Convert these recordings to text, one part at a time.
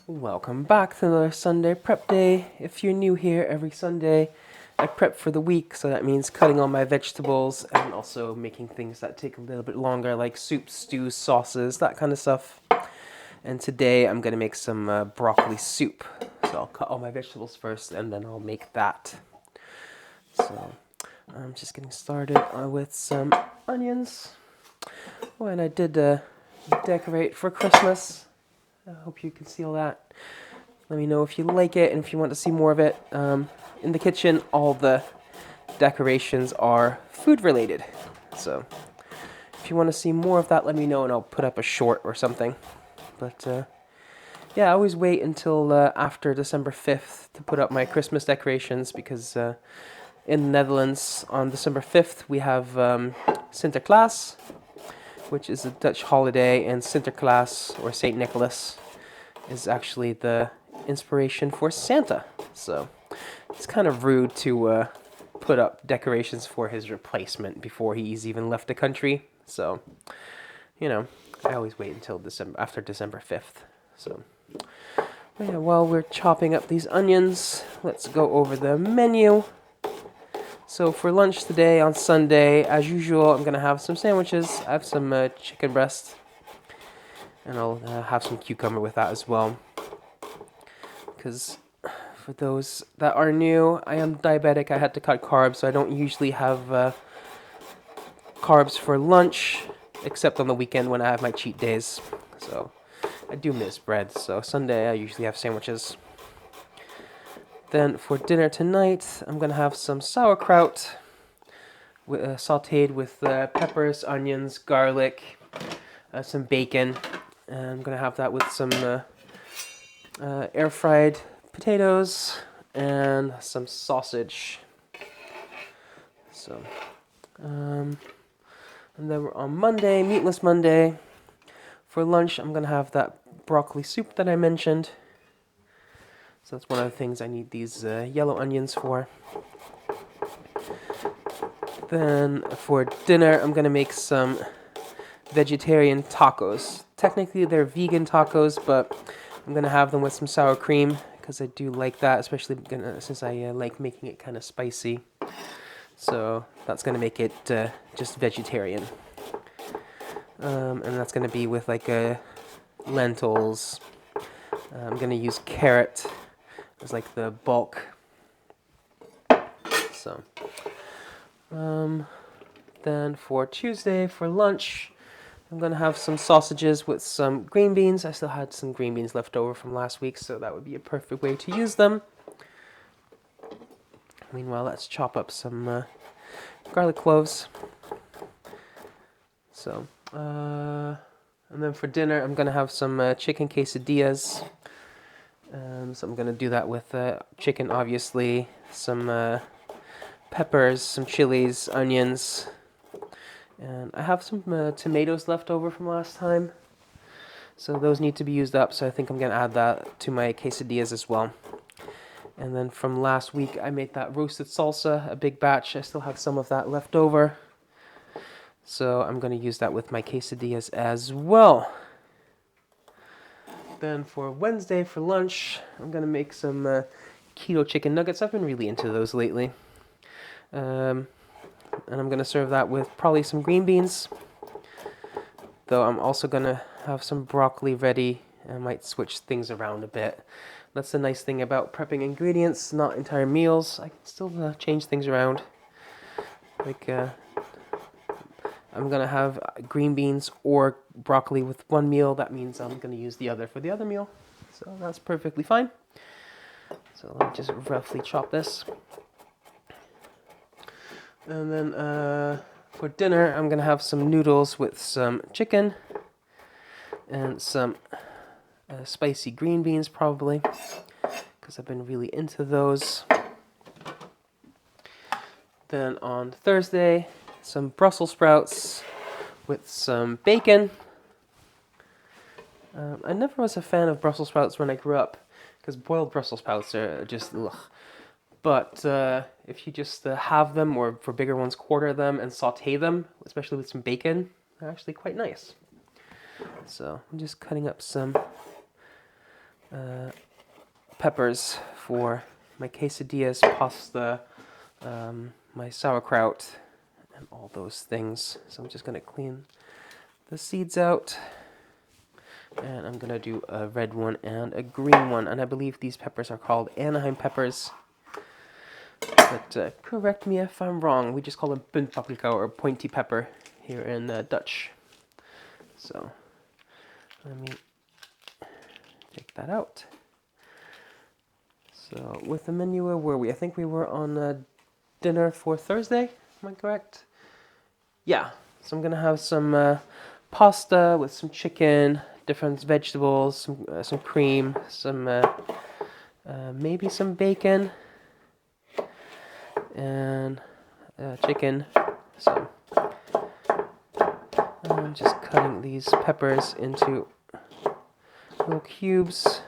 Welcome back to another Sunday prep day. If you're new here, every Sunday I prep for the week, so that means cutting all my vegetables and also making things that take a little bit longer, like soups, stews, sauces, that kind of stuff. And today I'm going to make some broccoli soup. So I'll cut all my vegetables first and then I'll make that. So I'm just getting started with some onions. Oh, and I did decorate for Christmas. I hope you can see all that. Let me know if you like it and if you want to see more of it. In the kitchen, all the decorations are food related. So if you want to see more of that, let me know and I'll put up a short or something. But yeah, I always wait until after December 5th to put up my Christmas decorations because in the Netherlands on December 5th we have Sinterklaas, which is a Dutch holiday, and Sinterklaas, or Saint Nicholas, is actually the inspiration for Santa. So it's kind of rude to put up decorations for his replacement before he's even left the country. So, I always wait until after December 5th. So, yeah, while we're chopping up these onions, let's go over the menu. So for lunch today on Sunday, as usual, I'm going to have some sandwiches. I have some chicken breast, and I'll have some cucumber with that as well. Because for those that are new, I am diabetic. I had to cut carbs, so I don't usually have carbs for lunch, except on the weekend when I have my cheat days. So I do miss bread, so Sunday I usually have sandwiches. Then for dinner tonight, I'm going to have some sauerkraut sauteed with peppers, onions, garlic, some bacon. And I'm going to have that with some air-fried potatoes and some sausage. So, and then we're on Monday, Meatless Monday. For lunch, I'm going to have that broccoli soup that I mentioned. So that's one of the things I need these yellow onions for. Then for dinner, I'm going to make some vegetarian tacos. Technically, they're vegan tacos, but I'm going to have them with some sour cream because I do like that, especially since I like making it kind of spicy. So that's going to make it just vegetarian. And that's going to be with like lentils. I'm going to use carrot as like the bulk. So, then for Tuesday for lunch, I'm going to have some sausages with some green beans. I still had some green beans left over from last week, so that would be a perfect way to use them. Meanwhile, let's chop up some garlic cloves. So, and then for dinner, I'm going to have some chicken quesadillas. So I'm going to do that with chicken, obviously, some peppers, some chilies, onions, and I have some tomatoes left over from last time. So those need to be used up, so I think I'm going to add that to my quesadillas as well. And then from last week, I made that roasted salsa, a big batch. I still have some of that left over. So I'm going to use that with my quesadillas as well. Then for Wednesday for lunch, I'm going to make some keto chicken nuggets. I've been really into those lately. And I'm going to serve that with probably some green beans. Though I'm also going to have some broccoli ready. I might switch things around a bit. That's the nice thing about prepping ingredients, not entire meals. I can still change things around. Like, I'm going to have green beans or broccoli with one meal. That means I'm going to use the other for the other meal. So that's perfectly fine. So let me just roughly chop this. And then for dinner, I'm going to have some noodles with some chicken and some spicy green beans probably, because I've been really into those. Then on Thursday, some Brussels sprouts with some bacon. I never was a fan of Brussels sprouts when I grew up, because boiled Brussels sprouts are just ugh. But if you just have them, or for bigger ones, quarter them and saute them, especially with some bacon, they're actually quite nice. So I'm just cutting up some peppers for my quesadillas, pasta, my sauerkraut, and all those things. So I'm just going to clean the seeds out. And I'm going to do a red one and a green one. And I believe these peppers are called Anaheim peppers. But correct me if I'm wrong. We just call them punt paprika or pointy pepper here in Dutch. So let me take that out. So with the menu, where were we? I think we were on dinner for Thursday. Am I correct? Yeah. So I'm going to have some pasta with some chicken, different vegetables, some cream, some maybe some bacon, and chicken. So I'm just cutting these peppers into little cubes.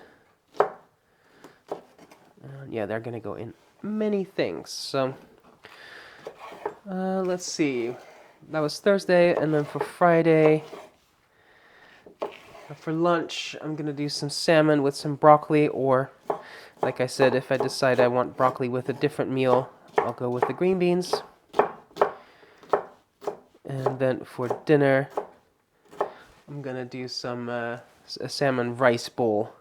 Yeah, they're gonna go in many things. So let's see. That was Thursday, and then for Friday, for lunch, I'm gonna do some salmon with some broccoli, or like I said, if I decide I want broccoli with a different meal, I'll go with the green beans. And then for dinner, I'm gonna do some a salmon rice bowl.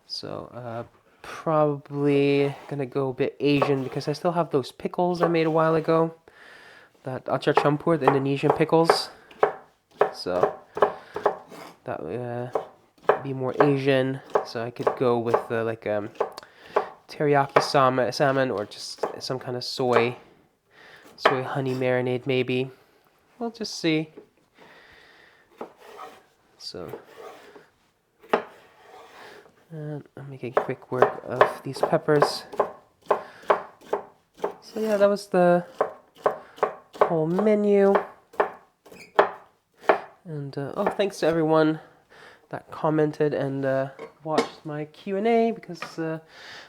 So probably gonna go a bit Asian because I still have those pickles I made a while ago. That acar campur, the Indonesian pickles. So that would be more Asian. So I could go with like teriyaki salmon or just some kind of soy honey marinade maybe. We'll just see. So and I'm making quick work of these peppers. So yeah, that was the whole menu. And oh, thanks to everyone that commented and watched my Q&A, because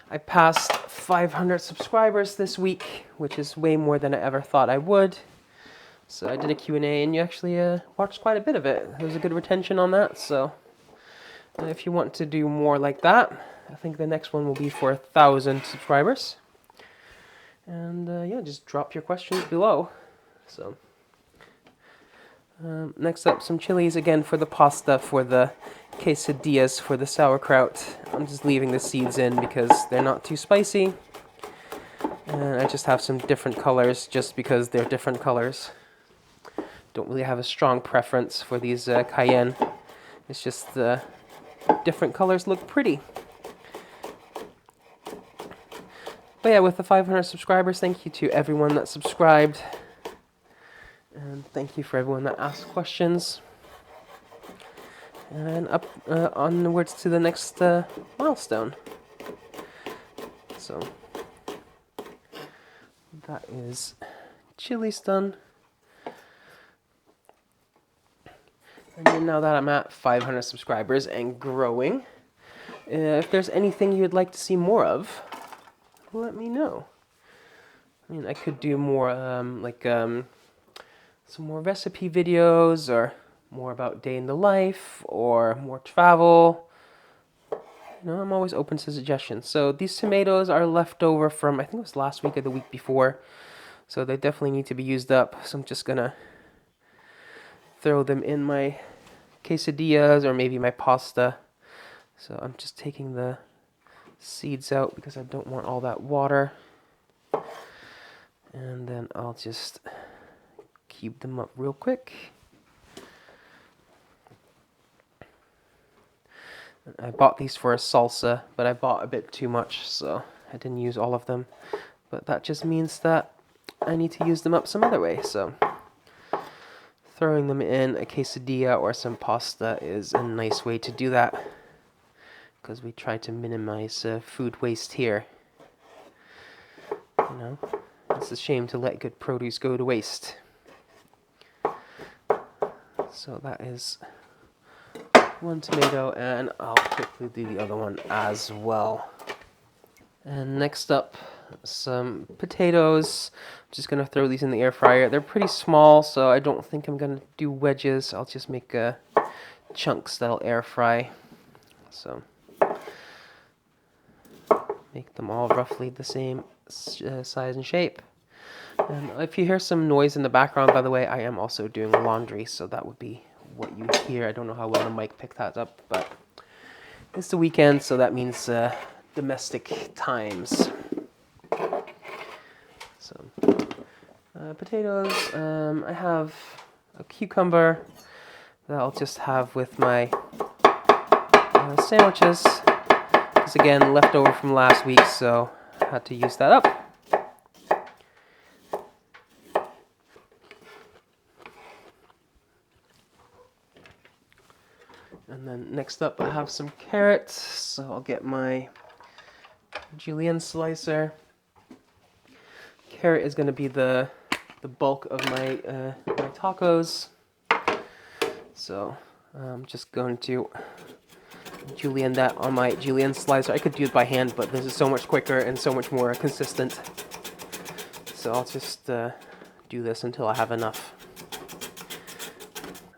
I passed 500 subscribers this week, which is way more than I ever thought I would. So I did a Q&A and you actually watched quite a bit of it. There was a good retention on that, so if you want to do more like that, I think the next one will be for 1,000 subscribers. And yeah, just drop your questions below. So next up, some chilies again for the pasta, for the quesadillas, for the sauerkraut. I'm just leaving the seeds in because they're not too spicy. And I just have some different colors just because they're different colors. Don't really have a strong preference for these cayenne. It's just different colors look pretty. But yeah, with the 500 subscribers, thank you to everyone that subscribed. And thank you for everyone that asked questions. And up onwards to the next milestone. So that is chilies done. And then now that I'm at 500 subscribers and growing, if there's anything you'd like to see more of, let me know. I mean, I could do more some more recipe videos, or more about day in the life, or more travel. You know, I'm always open to suggestions. So these tomatoes are left over from, I think it was last week or the week before. So they definitely need to be used up. So I'm just gonna throw them in my quesadillas or maybe my pasta. So I'm just taking the seeds out because I don't want all that water. And then I'll just cube them up real quick. I bought these for a salsa, but I bought a bit too much, so I didn't use all of them. But that just means that I need to use them up some other way, so throwing them in a quesadilla or some pasta is a nice way to do that, because we try to minimize food waste here. You know, it's a shame to let good produce go to waste. So that is one tomato, and I'll quickly do the other one as well. And next up, some potatoes. I'm just gonna throw these in the air fryer. They're pretty small, so I don't think I'm gonna do wedges. I'll just make chunks that'll air fry. So Make them all roughly the same size and shape. And if you hear some noise in the background, by the way, I am also doing laundry, so that would be what you hear. I don't know how well the mic picked that up, but it's the weekend, so that means domestic times. So, potatoes. I have a cucumber that I'll just have with my sandwiches. It's again leftover from last week, so I had to use that up. And then next up I have some carrots, so I'll get my julienne slicer. Carrot is going to be the bulk of my my tacos. So I'm just going to julienne that on my julienne slicer. I could do it by hand, but this is so much quicker and so much more consistent. So I'll just do this until I have enough.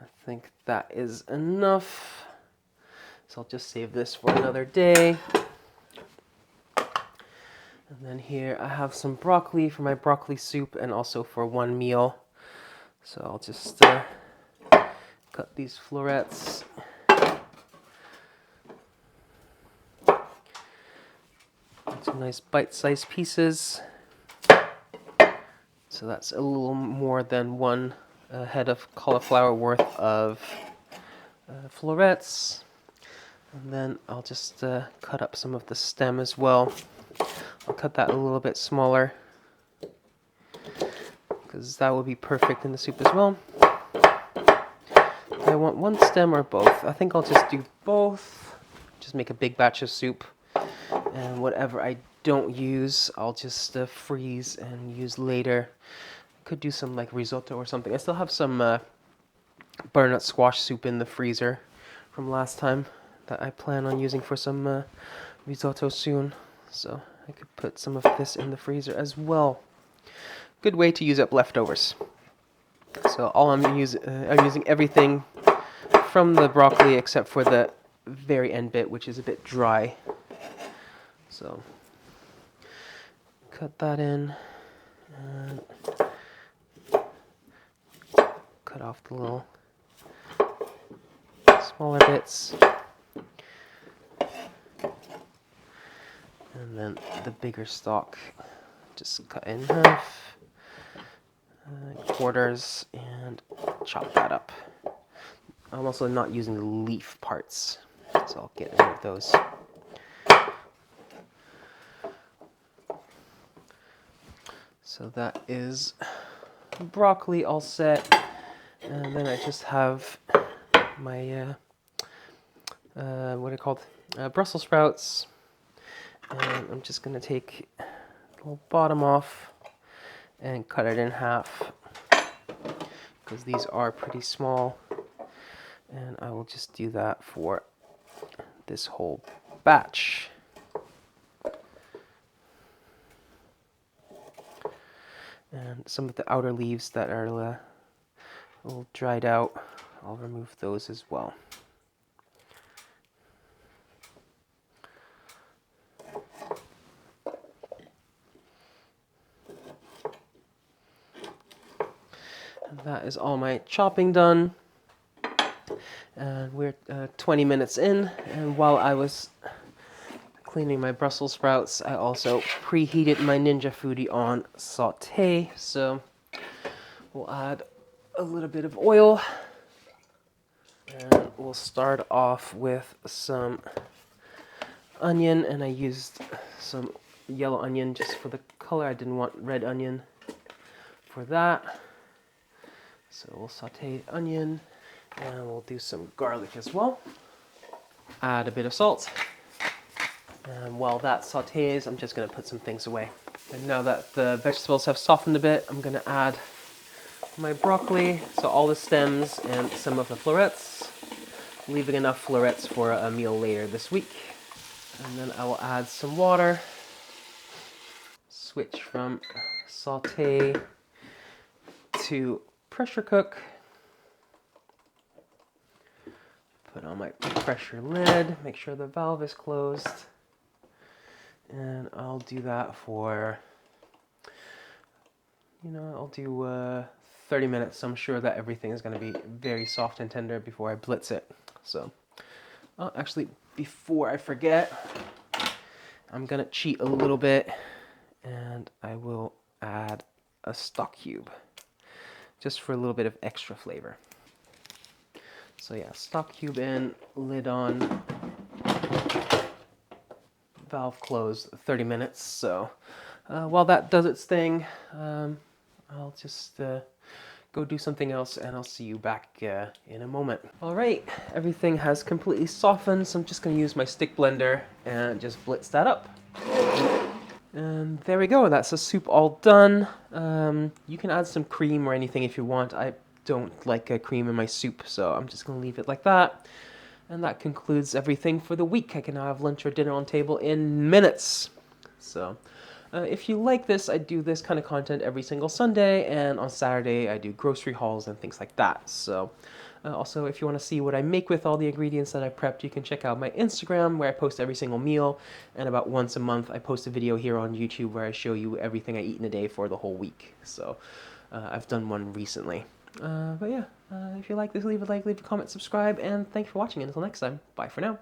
I think that is enough. So I'll just save this for another day. And then here I have some broccoli for my broccoli soup and also for one meal. So I'll just cut these florets. Some nice bite-sized pieces. So that's a little more than one head of cauliflower worth of florets. And then I'll just cut up some of the stem as well. I'll cut that a little bit smaller because that will be perfect in the soup as well. I want one stem or both. I think I'll just do both. Just make a big batch of soup. And whatever I don't use, I'll just freeze and use later. Could do some like risotto or something. I still have some butternut squash soup in the freezer from last time that I plan on using for some risotto soon. So I could put some of this in the freezer as well. Good way to use up leftovers. So all I'm using everything from the broccoli except for the very end bit, which is a bit dry. So cut that in and cut off the little smaller bits. And then the bigger stalk, just cut in half, quarters, and chop that up. I'm also not using the leaf parts, so I'll get rid of those. So that is broccoli all set, and then I just have my what are they called? Brussels sprouts, and I'm just gonna take the little bottom off and cut it in half because these are pretty small, and I will just do that for this whole batch. And some of the outer leaves that are a little dried out, I'll remove those as well. And that is all my chopping done. And we're 20 minutes in, and while I was cleaning my Brussels sprouts, I also preheated my Ninja Foodi on saute. So we'll add a little bit of oil, and we'll start off with some onion, and I used some yellow onion just for the color. I didn't want red onion for that. So we'll saute onion, and we'll do some garlic as well. Add a bit of salt. And while that sautés, I'm just going to put some things away. And now that the vegetables have softened a bit, I'm going to add my broccoli, so all the stems and some of the florets, leaving enough florets for a meal later this week. And then I will add some water, switch from saute to pressure cook, put on my pressure lid, make sure the valve is closed. And I'll do that for, I'll do 30 minutes. So I'm sure that everything is going to be very soft and tender before I blitz it. So, actually, before I forget, I'm going to cheat a little bit, and I will add a stock cube just for a little bit of extra flavor. So yeah, stock cube in, lid on, valve closed, 30 minutes. So while that does its thing, I'll just go do something else, and I'll see you back in a moment. All right, everything has completely softened, so I'm just going to use my stick blender and just blitz that up. And there we go, that's the soup all done. You can add some cream or anything if you want. I don't like cream in my soup, so I'm just going to leave it like that. And that concludes everything for the week. I can now have lunch or dinner on table in minutes. So if you like this, I do this kind of content every single Sunday, and on Saturday I do grocery hauls and things like that. So also, if you want to see what I make with all the ingredients that I prepped, you can check out my Instagram, where I post every single meal, and about once a month I post a video here on YouTube where I show you everything I eat in a day for the whole week. So I've done one recently. But yeah, if you like this, leave a like, leave a comment, subscribe, and thanks for watching. Until next time, bye for now.